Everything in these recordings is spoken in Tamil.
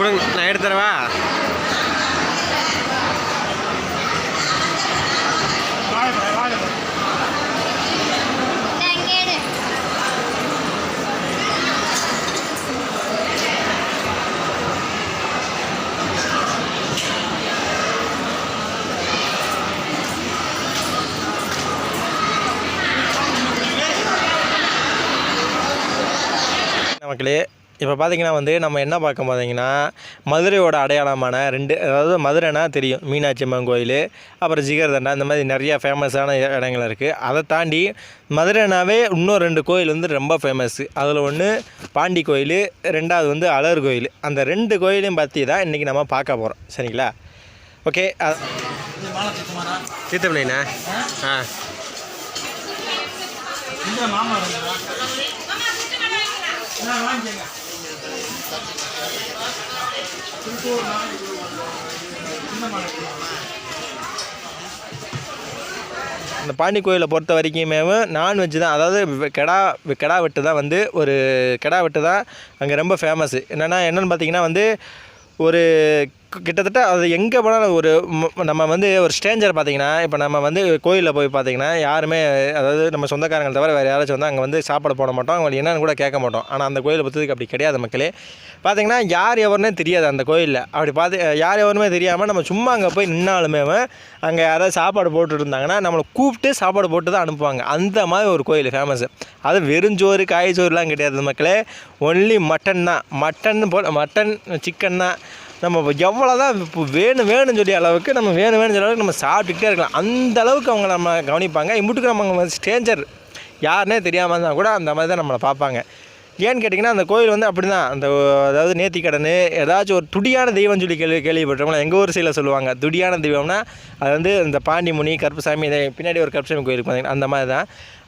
கொடுங்க, நான் எடுத்து தரவா? மக்களே, இப்போ பார்த்தீங்கன்னா வந்து நம்ம என்ன பார்க்க போதீங்கன்னா மதுரையோட அடையாளமான அதாவது மதுரைனா தெரியும், மீனாட்சி அம்மன் கோயில், அப்புறம் ஜிகர்தண்டா, இந்த மாதிரி நிறையா ஃபேமஸான இடங்கள் இருக்குது. அதை தாண்டி மதுரைனாவே இன்னும் 2 கோயில் வந்து ரொம்ப ஃபேமஸ்ஸு. அதில் ஒன்று பாண்டி கோயில், 2வது வந்து அழகர் கோயில். அந்த 2 கோயிலையும் பற்றி தான் இன்றைக்கி நம்ம பார்க்க போகிறோம். சரிங்களா? ஓகே. தீர்த்தமணிண்ணா. ஆ, அந்த பாண்டி கோயிலை பொறுத்த வரைக்குமே நான்வெஜ் தான். அதாவது கிடா வெட்டு தான் வந்து ஒரு கிடா வெட்டு தான் அங்கே ரொம்ப ஃபேமஸ்ஸு. என்னென்னு பார்த்தீங்கன்னா வந்து ஒரு கிட்டத்தட்ட அது எங்கே போனாலும் ஒரு நம்ம வந்து ஒரு ஸ்ட்ரேஞ்சர் பார்த்திங்கன்னா, இப்போ நம்ம வந்து கோயிலில் போய் பார்த்திங்கன்னா யாருமே, அதாவது நம்ம சொந்தக்காரங்களை தவிர வேறு யாராச்சும் வந்து அங்கே வந்து சாப்பாடு போட மாட்டோம், அவங்க என்னென்னு கூட கேட்க மாட்டோம். ஆனால் அந்த கோயிலை பொறுத்ததுக்கு அப்படி கிடையாது மக்களே. பார்த்திங்கன்னா யார் எவருனே தெரியாது அந்த கோயிலில். அப்படி யார் எவருமே தெரியாமல் நம்ம சும்மா அங்கே போய் நின்னாலுமே அங்கே யாராவது சாப்பாடு போட்டுட்டு இருந்தாங்கன்னா நம்மளை கூப்பிட்டு சாப்பாடு போட்டு தான் அனுப்புவாங்க. அந்த மாதிரி ஒரு கோயில் ஃபேமஸ்ஸு. அது வெறுஞ்சோறு காய்ச்சோறுலாம் கிடையாது மக்களே, ஒன்லி மட்டன் தான். மட்டன் சிக்கன் தான். நம்ம எவ்வளோ தான் இப்போ வேணும்னு சொல்லி அளவுக்கு நம்ம வேணும்னு சொல்லி அளவுக்கு நம்ம சாப்பிட்டுக்கிட்டே இருக்கலாம். அந்த அளவுக்கு அவங்க நம்ம கவனிப்பாங்க. இம்புட்டுக்கு நம்ம ஸ்ட்ரேஞ்சர் யாருனே தெரியாமல் இருந்தால் கூட அந்த மாதிரி தான் நம்மளை பார்ப்பாங்க. ஏன்னு கேட்டிங்கன்னா அந்த கோயில் வந்து அப்படி தான். அதாவது நேர்த்திக்கடன், ஏதாச்சும் ஒரு துடியான தெய்வம்னு சொல்லி கேள்விப்பட்டோம்னா எங்கள் ஊர் சைடில் சொல்லுவாங்க. துடியான தெய்வம்னா அது வந்து இந்த பாண்டிமுனி, கருப்புசாமி, இதை பின்னாடி ஒரு கருப்புசாமி கோயிலுக்கு பார்த்தீங்கன்னா அந்த மாதிரி தான்.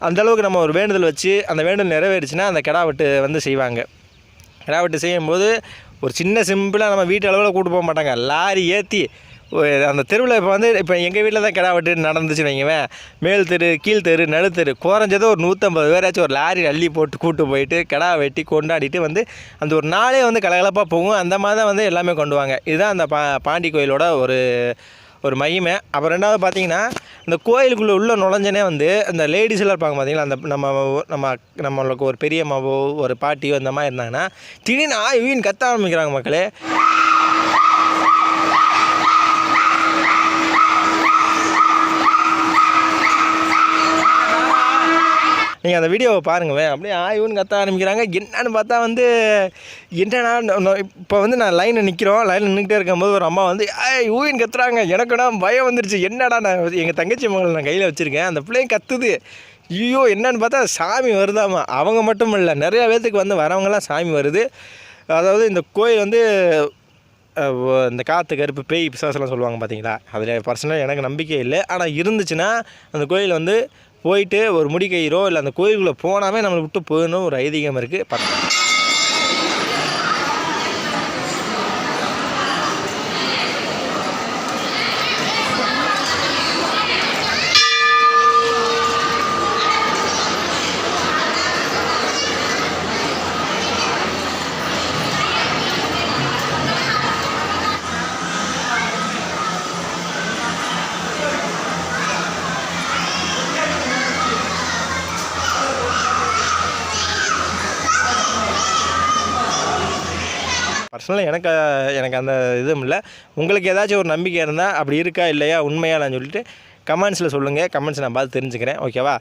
அந்தளவுக்கு நம்ம ஒரு வேண்டுதல் வச்சு அந்த வேண்டுதல் நிறைவேறிச்சுன்னா அந்த கிடா வெட்டு வந்து செய்வாங்க. கிடா வெட்டு செய்யும்போது ஒரு சின்ன சிம்பிளாக நம்ம வீட்டு அளவில் கூட்டு போக மாட்டாங்க, லாரி ஏற்றி அந்த தெருவில். இப்போ எங்கள் வீட்டில் தான் கிடா வெட்டு நடந்துச்சு வைங்கவேன், மேல் தெரு, கீழ் தெரு, நடுத்தெரு, குறைஞ்சதோ ஒரு 150 பேராச்சும் ஒரு லாரி அள்ளி போட்டு கூட்டு போயிட்டு கிடா வெட்டி கொண்டாடிட்டு வந்து அந்த ஒரு நாளே வந்து கலகலப்பாக போகும். அந்த மாதிரி தான் வந்து எல்லாமே கொண்டு வாங்க. இதுதான் அந்த பாண்டி கோயிலோட ஒரு மகிமை. அப்புறம் 2வது பார்த்தீங்கன்னா இந்த கோயிலுக்குள்ளே உள்ள நுழைஞ்சனே வந்து அந்த லேடிஸ் எல்லாம் இருப்பாங்க பார்த்தீங்களா, அந்த நம்மளுக்கு ஒரு பெரியம்மாவோ ஒரு பாட்டியோ இந்த மாதிரி இருந்தாங்கன்னா திடீர்னு வீண் கத்த ஆரம்பிக்கிறாங்க மக்களே. நீங்கள் அந்த வீடியோவை பாருங்கள், அப்படியே ஆய்வுன்னு கத்த ஆரம்பிக்கிறாங்க. என்னன்னு பார்த்தா வந்து என்னன்னா, இப்போ வந்து நான் லைனில் நின்றுக்கிட்டே இருக்கும்போது ஒரு அம்மா வந்து ஊயின்னு கத்துறாங்க. எனக்குன்னா பயம் வந்துருச்சு. என்னடா, நான் எங்கள் தங்கச்சி மகள் நான் கையில் வச்சுருக்கேன், அந்த பிள்ளையும் கத்துது. ஐயோ என்னன்னு பார்த்தா சாமி வருதாமா. அவங்க மட்டும் இல்லை, நிறையா பேர்த்துக்கு வந்து வரவங்களாம் சாமி வருது. அதாவது இந்த கோயில் வந்து இந்த காற்று கருப்பு பேய் பிசாசெல்லாம் சொல்லுவாங்க பார்த்தீங்களா, அதில் பர்சனலாக எனக்கு நம்பிக்கை இல்லை. ஆனால் இருந்துச்சுன்னா அந்த கோயில் வந்து போயிட்டு ஒரு முடிக்கயிறோ இல்லை அந்த கோயிலுக்குள்ளே போனாமே நம்மளை விட்டு போகணும் ஒரு ஐதீகம் இருக்குது. பர்சனலாக எனக்கு அந்த இதுவும் இல்லை. உங்களுக்கு ஏதாச்சும் ஒரு நம்பிக்கை இருந்தால் அப்படி இருக்கா இல்லையா உண்மையாலான்னு சொல்லிட்டு கமெண்ட்ஸில் சொல்லுங்கள். கமெண்ட்ஸ் நான் பார்த்து தெரிஞ்சுக்கிறேன். ஓகேவா?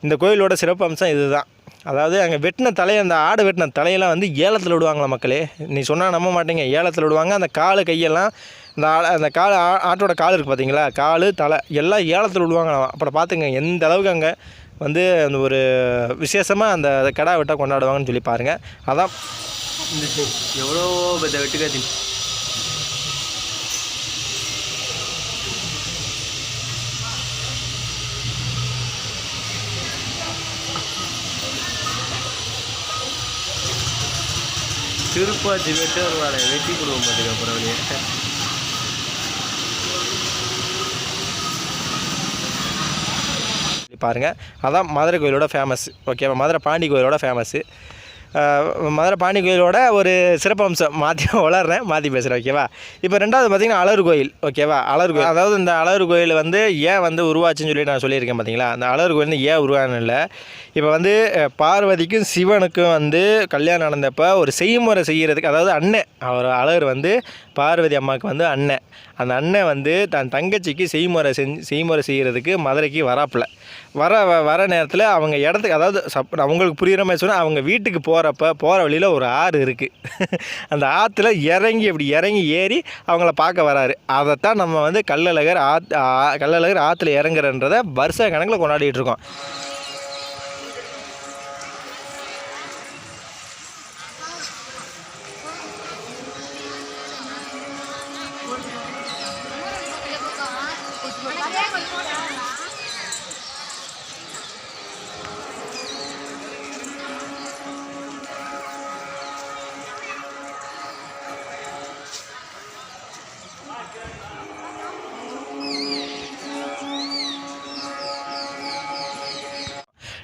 இந்த கோயிலோட சிறப்பு அம்சம் இது தான். அதாவது அங்கே வெட்டின அந்த ஆடு வெட்டின தலையெல்லாம் வந்து ஏலத்தில் விடுவாங்களா மக்களே. நீ சொன்னால் நம்ப மாட்டீங்க, ஏலத்தில் விடுவாங்க. அந்த கால் கையெல்லாம் அந்த கால் ஆட்டோட கால் இருக்குது பார்த்தீங்களா, கால் தலை எல்லாம் ஏலத்தில் விடுவாங்களாம். அப்புறம் பார்த்துங்க எந்த அளவுக்கு அங்கே வந்து அந்த ஒரு விசேஷமாக அந்த கடா வெட்டை கொண்டாடுவாங்கன்னு சொல்லி பாருங்கள். அதான் எவ்வளோ பெரிய வெட்டுக்காத்தி. திருப்பாச்சி வெட்டு வருவாங்க, வெட்டி கொடுவோம் பார்த்துக்க. அப்புறம் பாருங்கள், அதான் மதுரை கோயிலோட ஃபேமஸ். ஓகேவா? மதுரை பாண்டி கோயிலோட ஃபேமஸ்ஸு. மதுரை பாண்டி கோயிலோட ஒரு சிறப்பம்சம் மாற்றி பேசுகிறேன். ஓகேவா? இப்போ ரெண்டாவது பார்த்திங்கன்னா அழகர் கோயில். ஓகேவா? அழகர் கோயில், அதாவது இந்த அழகர் கோயில் வந்து ஏன் வந்து உருவாச்சுன்னு சொல்லி நான் சொல்லியிருக்கேன் பார்த்தீங்களா. அந்த அழகர் கோயில் வந்து ஏன் உருவானு இல்லை, இப்போ வந்து பார்வதிக்கும் சிவனுக்கும் வந்து கல்யாணம் நடந்தப்போ ஒரு செய்முறை செய்கிறதுக்கு, அதாவது அண்ணன், அவர் அழகர் வந்து பார்வதி அம்மாவுக்கு வந்து அண்ணன், அந்த அண்ணன் வந்து தன் தங்கச்சிக்கு செய்முறை செய்கிறதுக்கு மதுரைக்கு வர நேரத்தில் அவங்க இடத்துக்கு, அதாவது அவங்களுக்கு புரிகிற மாதிரி சொன்னால், அவங்க வீட்டுக்கு போகிற வழியில் ஒரு ஆறு இருக்குது. அந்த ஆற்றுல இறங்கி ஏறி அவங்கள பார்க்க வராரு. அதைத்தான் நம்ம வந்து கள்ளழகர் ஆற்றுல இறங்குறன்றதை வருஷ கணக்கில் கொண்டாடிட்டு இருக்கோம்.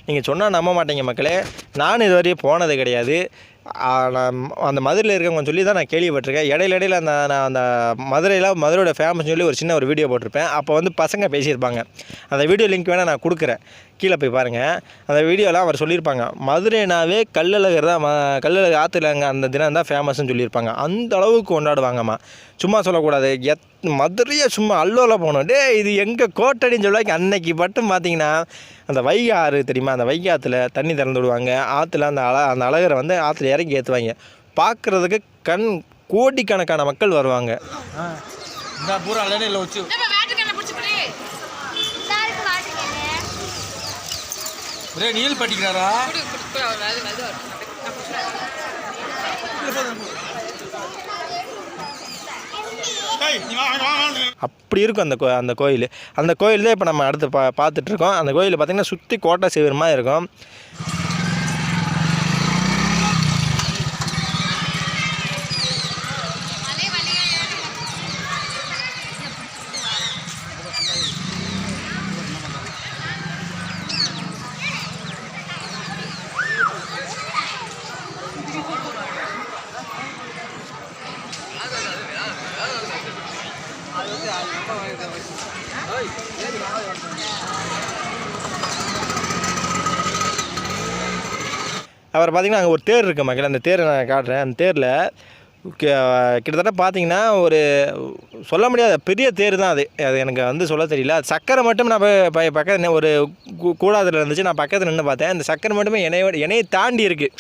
நீங்கள் சொன்னால் நம்ப மாட்டீங்க மக்களே, நானும் இதுவரையும் போனது கிடையாது. நான் அந்த மதுரையில் இருக்கவங்க சொல்லி தான் நான் கேள்விப்பட்டிருக்கேன். இடையில அந்த மதுரையோட ஃபேமஸ் சொல்லி ஒரு சின்ன வீடியோ போட்டிருப்பேன். அப்போ வந்து பசங்க பேசியிருப்பாங்க. அந்த வீடியோ லிங்க் வேணால் நான் கொடுக்குறேன், கீழே போய் பாருங்கள். அந்த வீடியோலாம் அவர் சொல்லியிருப்பாங்க, மதுரைனாவே கள்ளழகர் தான், கள்ளழகர் ஆற்றுலங்க அந்த தினம் தான் ஃபேமஸ்ன்னு சொல்லியிருப்பாங்க. அந்த அளவுக்கு கொண்டாடுவாங்கம்மா, சும்மா சொல்லக்கூடாது. மதுரையை சும்மா அல்லோல போகணும். இது எங்கள் கோட்டடின்னு சொல்லுவாங்க. அன்னைக்கு மட்டும் பார்த்தீங்கன்னா அந்த வைகை ஆறு தெரியுமா, அந்த வைகை ஆற்றுல தண்ணி திறந்து விடுவாங்க. ஆற்றுல அந்த அழகரை வந்து ஆற்றுல இறங்கி ஏற்றுவாங்க. பார்க்குறதுக்கு கோடிக்கணக்கான மக்கள் வருவாங்க. நீல் பட்டிக்கிறாரா? அப்படி இருக்கும் அந்த கோயில். அந்த கோயில் தான் இப்போ நம்ம அடுத்து பார்த்துட்ருக்கோம். அந்த கோயில் பார்த்திங்கன்னா சுற்றி கோட்டை சிவருமாக இருக்கும். அப்புறம் பார்த்திங்கன்னா அங்கே ஒரு தேர் இருக்குது மக்கள். அந்த தேரை நான் காட்டுறேன். அந்த தேரில் கிட்டத்தட்ட பார்த்திங்கன்னா ஒரு சொல்ல முடியாத பெரிய தேர் தான் அது எனக்கு வந்து சொல்ல தெரியல. அது சக்கரை மட்டும் நான் பக்கத்தில் ஒரு கூடாதுல இருந்துச்சு, நான் பக்கத்தில் நின்று பார்த்தேன். அந்த சக்கரை மட்டுமே என்னையை தாண்டி இருக்குது.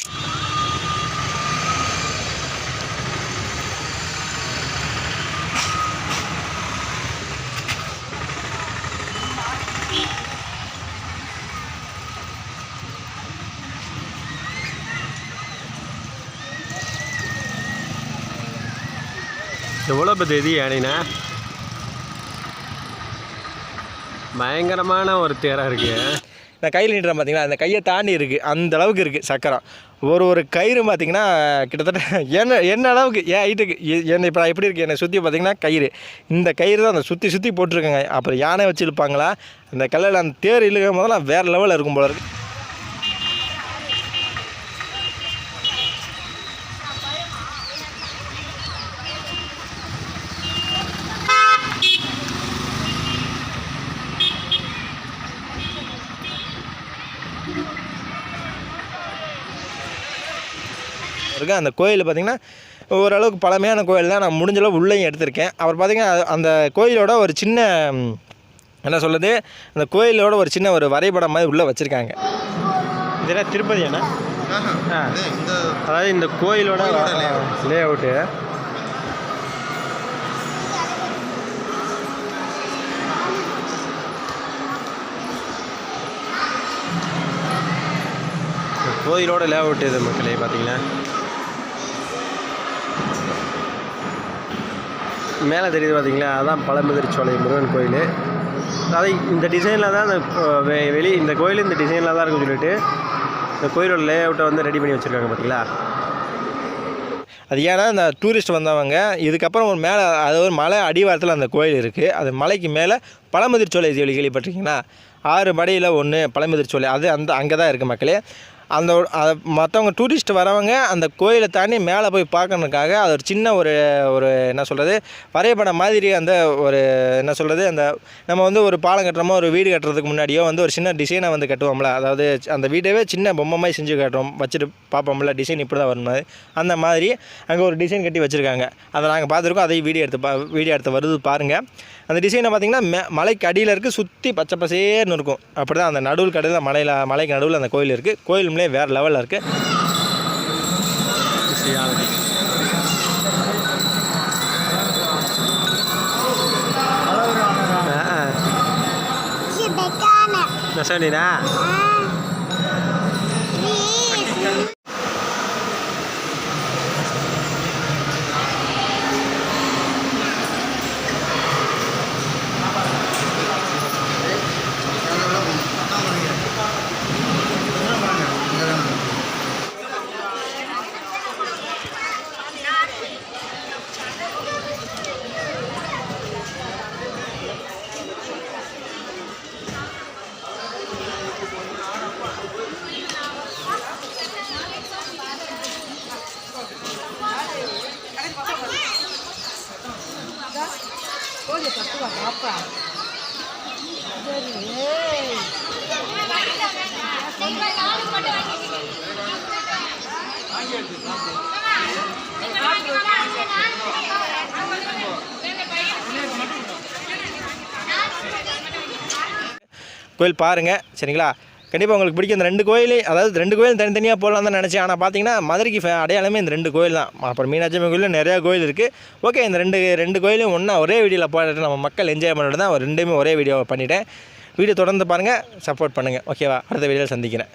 எவ்வளோ பெரிய யானைண்ணா, பயங்கரமான ஒரு தேராக இருக்குது. நான் கையில் நீட்டுறேன் பார்த்தீங்களா, அந்த கையை தாண்டி இருக்குது, அந்த அளவுக்கு இருக்குது சக்கரம். ஒரு கயிறு பார்த்திங்கன்னா கிட்டத்தட்ட என்ன அளவுக்கு ஹைட்டுக்கு என்ன இப்போ எப்படி இருக்குது என்னை சுற்றி பார்த்திங்கன்னா கயிறு, இந்த கயிறு தான் அந்த சுற்றி போட்டிருக்கேங்க. அப்புறம் யானை வச்சு இழுப்பாங்களா அந்த கல்லில், அந்த தேர் இழுக்கும் போதெல்லாம் வேறு லெவலில் இருக்கும் போல இருக்குது. அந்த கோயில் பார்த்திங்கன்னா ஓரளவுக்கு பழமையான கோயில் தான். நான் முடிஞ்சளவு உள்ளேயும் எடுத்திருக்கேன். அவர் பார்த்திங்கன்னா அந்த கோயிலோட ஒரு சின்ன என்ன சொல்லுது, அந்த கோயிலோட ஒரு சின்ன ஒரு வரைபடம் மாதிரி உள்ளே வச்சுருக்காங்க. இதெல்லாம் திருப்பதி என்ன, அதாவது இந்த கோயிலோட லே அவுட்டு. கோயிலோட லே அவுட்டு இது மக்களே. பார்த்திங்கன்னா மேலே தெரியுது பார்த்திங்களா, அதுதான் பழமுதிர்ச்சோலை முருகன் கோயில். அதாவது இந்த டிசைனில் தான் அந்த இந்த கோயில் இந்த டிசைனில் தான் இருக்குன்னு சொல்லிட்டு இந்த கோயிலோட லே அவுட்டை வந்து ரெடி பண்ணி வச்சுருக்காங்க பார்த்திங்களா. அது ஏன்னா இந்த டூரிஸ்ட் வந்தவங்க இதுக்கப்புறம் ஒரு மேலே, அது ஒரு மலை அடிவாரத்தில் அந்த கோயில் இருக்குது. அது மலைக்கு மேலே பழமுதிர்ச்சோலை கேள்விப்பட்டிருக்கீங்களா, 6 மடையில் ஒன்று பழமுதிர்ச்சோலை, அது அங்கே தான் இருக்குது மக்களே. அந்த மற்றவங்க டூரிஸ்ட் வரவங்க அந்த கோயிலை தாண்டி மேலே போய் பார்க்கறதுக்காக அது ஒரு சின்ன ஒரு என்ன சொல்கிறது வரைபடம் மாதிரி அந்த ஒரு என்ன சொல்கிறது அந்த நம்ம வந்து ஒரு பாலம் கட்டுறோமோ ஒரு வீடு கட்டுறதுக்கு முன்னாடியோ வந்து ஒரு சின்ன டிசைனை வந்து கட்டுவோம்ல, அதாவது அந்த வீடவே சின்ன பொம்மை மாதிரி செஞ்சு கட்டுறோம், வச்சுட்டு பார்ப்போம்ல டிசைன் இப்படி தான் வரணும், அந்த மாதிரி அங்கே ஒரு டிசைன் கட்டி வச்சுருக்காங்க. அதை நாங்கள் பார்த்துருக்கோம். அதையும் வீடியோ எடுத்து வருது பாருங்கள். அந்த டிசைனை பார்த்திங்கன்னா மலைக்கு அடியில் இருக்குது, சுற்றி பச்சை பசேர்னு இருக்கும். அப்படி தான் அந்த நடுவில் கடையில் மலைக்கு நடுவில் அந்த கோயில் இருக்குது. கோயிலுமே வேறு லெவலில் இருக்குது. சொல்லிடா கோயில் பாருங்கள் சரிங்களா. கண்டிப்பாக உங்களுக்கு பிடிக்கும். இந்த 2 கோயில், அதாவது 2 கோயில் தனித்தனியாக போகலாம் தான் நினச்சேன். ஆனால் பார்த்தீங்கன்னா மதுரைக்கு அடையாளமே இந்த 2 கோயில் தான். அப்புறம் மீனாட்சி அம்மன் கோயிலில் நிறையா கோயில் இருக்குது. ஓகே, இந்த ரெண்டு கோயிலும் ஒன்றா ஒரே வீடியோவில் போட்டு நம்ம மக்கள் என்ஜாய் பண்ணிட்டு தான் 2மே ஒரே வீடியோ பண்ணிட்டேன். வீடியோ தொடர்ந்து பாருங்கள், சப்போர்ட் பண்ணுங்கள். ஓகேவா? அடுத்த வீடியோவில் சந்திக்கிறேன்.